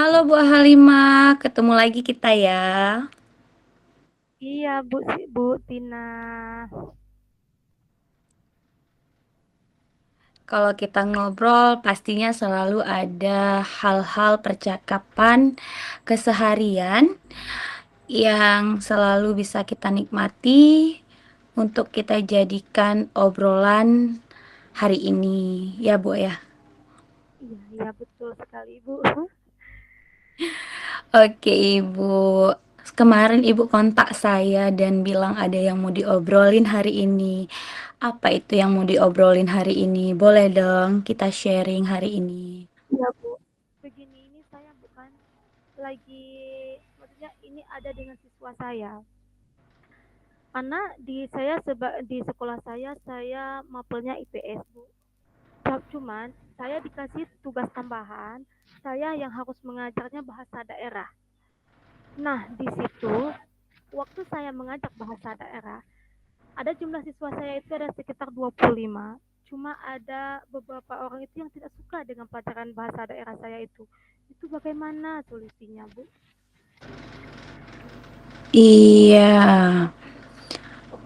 Halo Bu Halimah, ketemu lagi kita ya. Iya, Bu Tina. Kalau kita ngobrol, pastinya selalu ada hal-hal percakapan keseharian yang selalu bisa kita nikmati untuk kita jadikan obrolan hari ini, ya Bu ya. Iya, iya betul sekali, Bu. Oke Ibu, kemarin Ibu kontak saya dan bilang ada yang mau diobrolin hari ini. Apa itu yang mau diobrolin hari ini? Boleh dong kita sharing hari ini. Iya, Bu. Begini, ini saya bukan lagi, maksudnya ini ada dengan siswa saya. Karena di sekolah saya mapelnya IPS, Bu. Cuman saya dikasih tugas tambahan, saya yang harus mengajarnya bahasa daerah. Nah, di situ waktu saya mengajak bahasa daerah, ada jumlah siswa saya itu ada sekitar 25. Cuma ada beberapa orang itu yang tidak suka dengan pelajaran bahasa daerah saya itu. Itu bagaimana solusinya, Bu? Iya,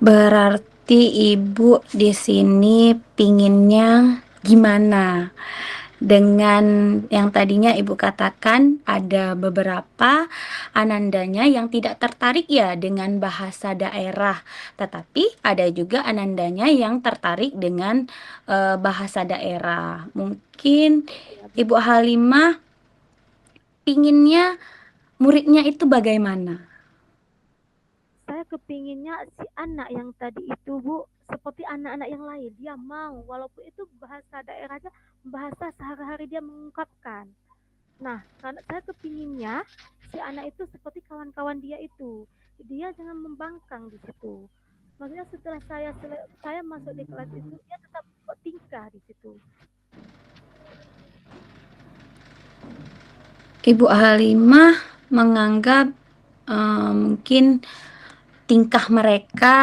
berarti Ibu di sini pinginnya gimana? Dengan yang tadinya Ibu katakan ada beberapa anandanya yang tidak tertarik ya dengan bahasa daerah, tetapi ada juga anandanya yang tertarik dengan bahasa daerah. Mungkin Ya, Bu. Ibu Halimah pinginnya muridnya itu bagaimana? Saya kepinginnya si anak yang tadi itu, Bu, seperti anak-anak yang lain. Dia mau, walaupun itu bahasa daerahnya, bahasa sehari-hari dia mengungkapkan. Nah, karena saya kepinginnya si anak itu seperti kawan-kawan dia itu. Dia jangan membangkang di situ. Maksudnya setelah saya masuk di kelas itu, dia tetap bertingkah di situ. Ibu Halimah menganggap mungkin tingkah mereka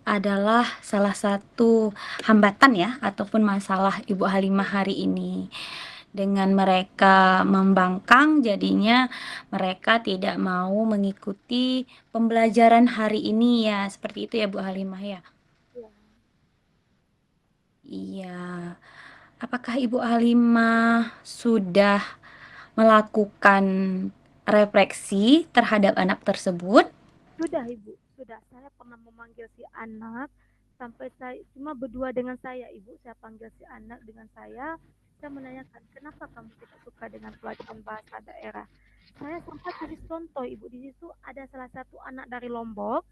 adalah salah satu hambatan ya ataupun masalah Ibu Halimah hari ini. Dengan mereka membangkang jadinya mereka tidak mau mengikuti pembelajaran hari ini ya. Seperti itu ya Bu Halimah ya. Ya, Iya. Apakah Ibu Halimah sudah melakukan refleksi terhadap anak tersebut? sudah Ibu, sudah. Saya pernah memanggil si anak sampai saya cuma berdua dengan saya, Ibu. Saya panggil si anak dengan saya menanyakan, "Kenapa kamu tidak suka dengan pelajaran bahasa daerah?" Saya sempat kasih contoh, Ibu. Di situ ada salah satu anak dari Lombok,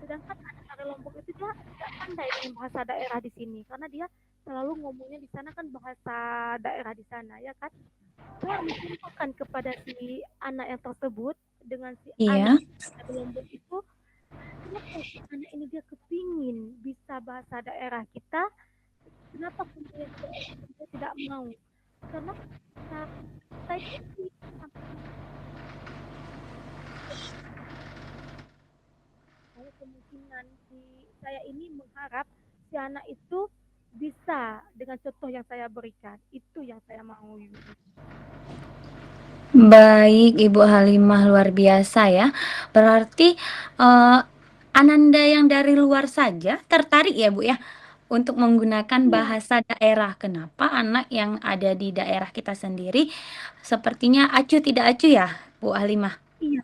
sedangkan anak dari Lombok itu dia tidak pandai dengan bahasa daerah di sini karena dia selalu ngomongnya di sana kan bahasa daerah di sana, ya kan? Saya mencontohkan kepada si anak yang tersebut dengan si anak Iya. dari Lombok itu, kenapa si anak ini dia kepingin bisa bahasa daerah kita, kenapa kemudian dia tidak mau? Karena kita itu saya kemungkinan saya ini mengharap si anak itu bisa dengan contoh yang saya berikan. Itu yang saya mau. Baik, Ibu Halimah luar biasa ya. Berarti eh, Ananda yang dari luar saja tertarik ya Bu ya untuk menggunakan Iya, bahasa daerah. Kenapa anak yang ada di daerah kita sendiri sepertinya acuh tidak acuh ya Bu Halimah? iya.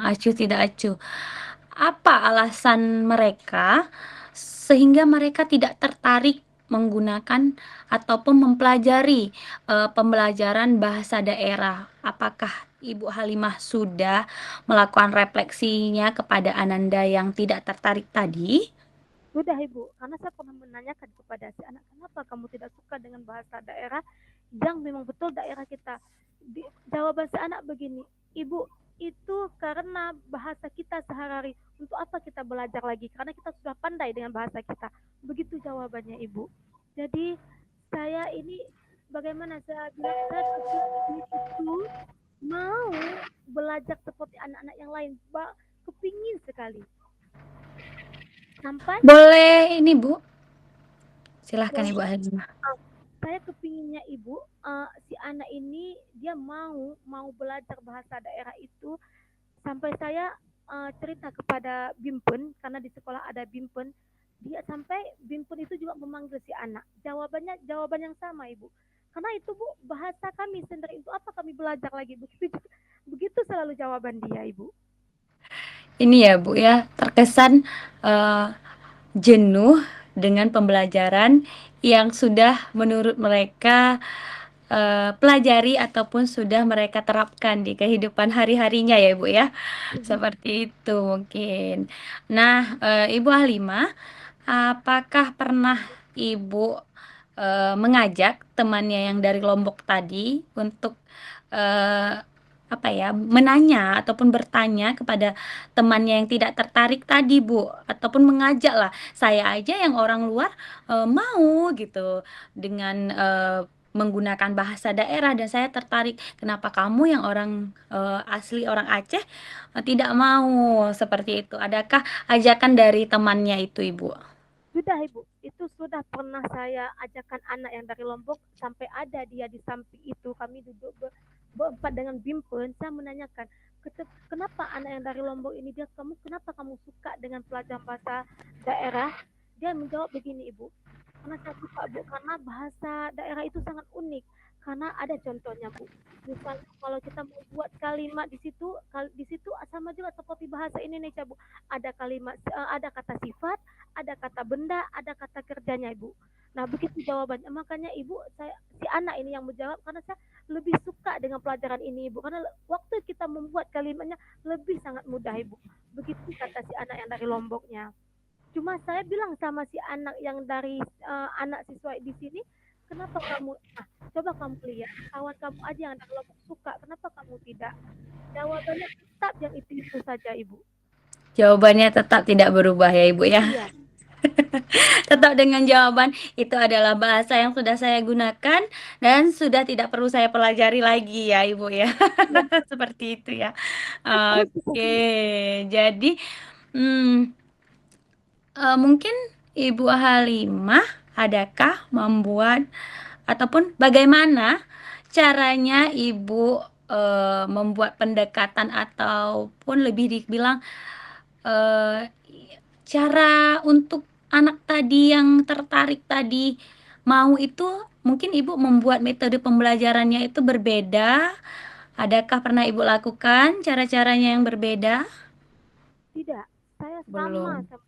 Acuh tidak acuh. Apa alasan mereka sehingga mereka tidak tertarik menggunakan ataupun mempelajari pembelajaran bahasa daerah? Apakah Ibu Halimah sudah melakukan refleksinya kepada Ananda yang tidak tertarik tadi? Sudah Ibu, karena saya pernah menanyakan kepada si anak, kenapa kamu tidak suka dengan bahasa daerah yang memang betul daerah kita. Jawaban si anak begini, Ibu, itu karena bahasa kita sehari-hari. Untuk apa kita belajar lagi? Karena kita sudah pandai dengan bahasa kita. Begitu jawabannya Ibu. Jadi saya ini bagaimana saya bilang, saya kepingin itu mau belajar seperti anak-anak yang lain. Kepingin sekali. Sampai Boleh ini Bu, silahkan boleh Ibu Halimah. saya kepinginnya ibu, si anak ini dia mau belajar bahasa daerah itu sampai saya cerita kepada Bimpen karena di sekolah ada Bimpen, dia sampai Bimpen itu juga memanggil si anak. Jawabannya jawaban yang sama ibu. Karena itu bu bahasa kami sendiri itu apa kami belajar lagi begitu begitu selalu jawaban dia ibu. Ini ya Bu ya, terkesan eh, jenuh dengan pembelajaran yang sudah menurut mereka pelajari ataupun sudah mereka terapkan di kehidupan hari-harinya ya Ibu ya. Seperti itu mungkin. Nah, Ibu Halimah, apakah pernah Ibu mengajak temannya yang dari Lombok tadi untuk eh, apa ya, menanya ataupun bertanya kepada temannya yang tidak tertarik tadi, Bu, ataupun mengajak lah. Saya aja yang orang luar mau gitu dengan menggunakan bahasa daerah dan saya tertarik. Kenapa kamu yang orang asli orang Aceh tidak mau seperti itu? Adakah ajakan dari temannya itu, Ibu? Sudah ibu, itu sudah pernah saya ajarkan anak yang dari Lombok sampai ada dia di samping itu kami duduk berempat dengan Bimpen. Saya menanyakan, kenapa anak yang dari Lombok ini dia kenapa kamu suka dengan pelajaran bahasa daerah? Dia menjawab begini ibu, karena saya suka bu, karena bahasa daerah itu sangat unik. Karena ada contohnya bu, misalnya kalau kita membuat kalimat di situ sama juga seperti bahasa Indonesia bu. Ada kalimat, ada kata sifat, ada kata benda, ada kata kerjanya ibu. Nah begitu jawabannya. Makanya ibu, si anak ini yang menjawab karena saya lebih suka dengan pelajaran ini ibu. Karena waktu kita membuat kalimatnya lebih sangat mudah ibu. Begitu kata si anak yang dari Lomboknya. Cuma saya bilang sama si anak yang dari anak siswa di sini, kenapa kamu, coba kamu lihat kawan kamu aja yang dari Lombok suka, kenapa kamu tidak? Jawabannya tetap yang itu saja ibu. Jawabannya tetap tidak berubah ya, Ibu ya. Iya. Tetap dengan jawaban itu adalah bahasa yang sudah saya gunakan dan sudah tidak perlu saya pelajari lagi ya, Ibu ya. Iya. Seperti itu ya. Terus Oke, jadi hmm, mungkin Ibu Halimah, adakah membuat ataupun bagaimana caranya Ibu membuat pendekatan ataupun lebih dibilang eh, cara untuk anak tadi yang tertarik tadi mau itu mungkin Ibu membuat metode pembelajarannya itu berbeda. Adakah pernah Ibu lakukan cara-caranya yang berbeda? tidak, saya sama Belum. sama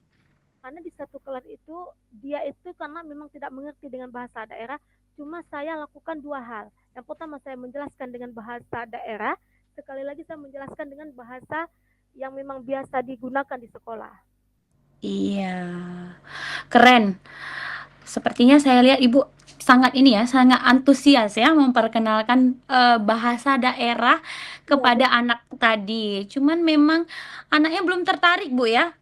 karena di satu kelas itu dia itu karena memang tidak mengerti dengan bahasa daerah, cuma saya lakukan dua hal. Yang pertama saya menjelaskan dengan bahasa daerah, sekali lagi saya menjelaskan dengan bahasa yang memang biasa digunakan di sekolah. Iya, keren. Sepertinya saya lihat Ibu sangat ini ya, sangat antusias ya memperkenalkan bahasa daerah Iya, kepada anak tadi. Cuman memang anaknya belum tertarik, Bu ya.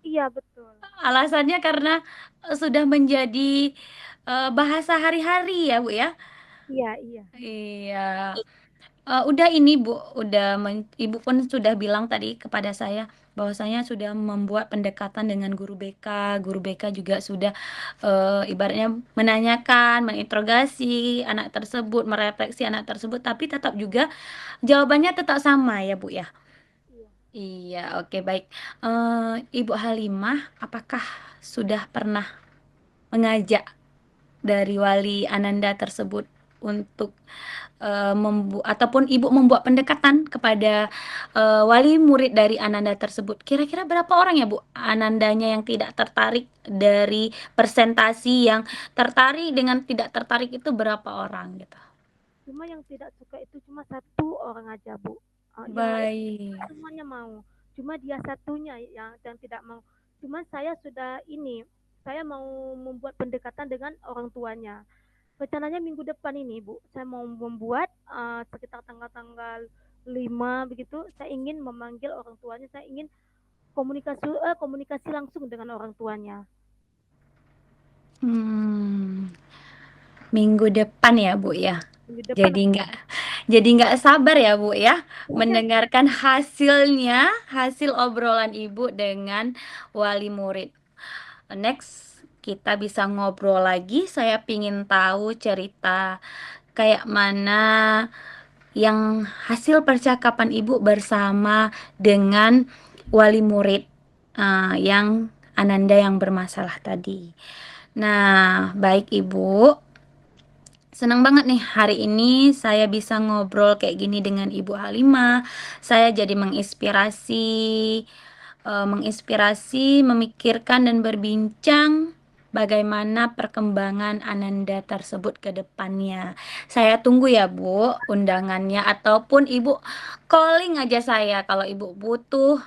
iya betul. Alasannya karena sudah menjadi bahasa hari-hari ya, Bu ya. Iya, iya. Iya. Udah ini Bu, Ibu pun sudah bilang tadi kepada saya bahwasanya sudah membuat pendekatan dengan guru BK. Guru BK juga sudah ibaratnya menanyakan, menginterogasi anak tersebut, merefleksi anak tersebut, tapi tetap juga jawabannya tetap sama ya Bu ya. Iya. Iya, oke baik. Ibu Halimah, apakah sudah pernah mengajak dari wali Ananda tersebut untuk ataupun ibu membuat pendekatan kepada wali murid dari Ananda tersebut. Kira-kira berapa orang ya Bu Anandanya yang tidak tertarik dari presentasi yang tertarik dengan tidak tertarik itu berapa orang gitu? Cuma yang tidak suka itu cuma satu orang aja bu. Yang lain Baik. semuanya mau, cuma dia satunya yang tidak mau. Cuma saya sudah ini, saya mau membuat pendekatan dengan orang tuanya. Rencananya minggu depan ini bu, saya mau membuat sekitar tanggal-tanggal 5 begitu, saya ingin memanggil orang tuanya, saya ingin komunikasi langsung dengan orang tuanya. Hmm, minggu depan ya Bu ya. Minggu depan. Jadi nggak sabar ya Bu ya Ya, mendengarkan hasil obrolan Ibu dengan wali murid. Next kita bisa ngobrol lagi. Saya pingin tahu cerita kayak mana yang hasil percakapan Ibu bersama dengan wali murid yang Ananda yang bermasalah tadi. Nah, baik Ibu. Senang banget nih hari ini saya bisa ngobrol kayak gini dengan Ibu Halimah. Saya jadi menginspirasi, memikirkan dan berbincang bagaimana perkembangan Ananda tersebut ke depannya. Saya tunggu ya Bu undangannya ataupun Ibu calling aja saya kalau Ibu butuh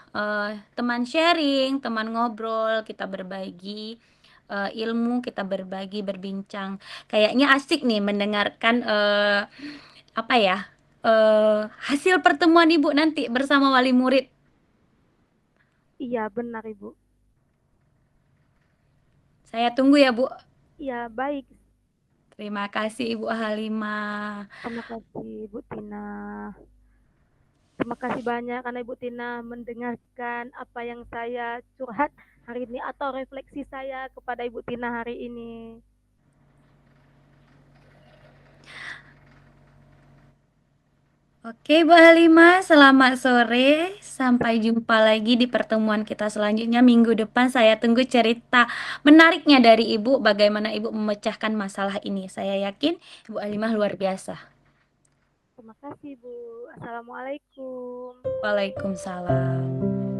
teman sharing, teman ngobrol, kita berbagi ilmu, kita berbagi, berbincang. Kayaknya asik nih mendengarkan apa ya? Hasil pertemuan Ibu nanti bersama wali murid. Iya, benar Ibu. Saya tunggu ya, Bu. Iya, baik. Terima kasih Ibu Halimah. Terima kasih Ibu Tina. Terima kasih banyak karena Ibu Tina mendengarkan apa yang saya curhat hari ini atau refleksi saya kepada Ibu Tina hari ini. Oke, Bu Halimah, selamat sore. Sampai jumpa lagi di pertemuan kita selanjutnya minggu depan. Saya tunggu cerita menariknya dari Ibu, bagaimana Ibu memecahkan masalah ini. Saya yakin Ibu Halimah luar biasa. Terima kasih Bu. Assalamualaikum. Waalaikumsalam.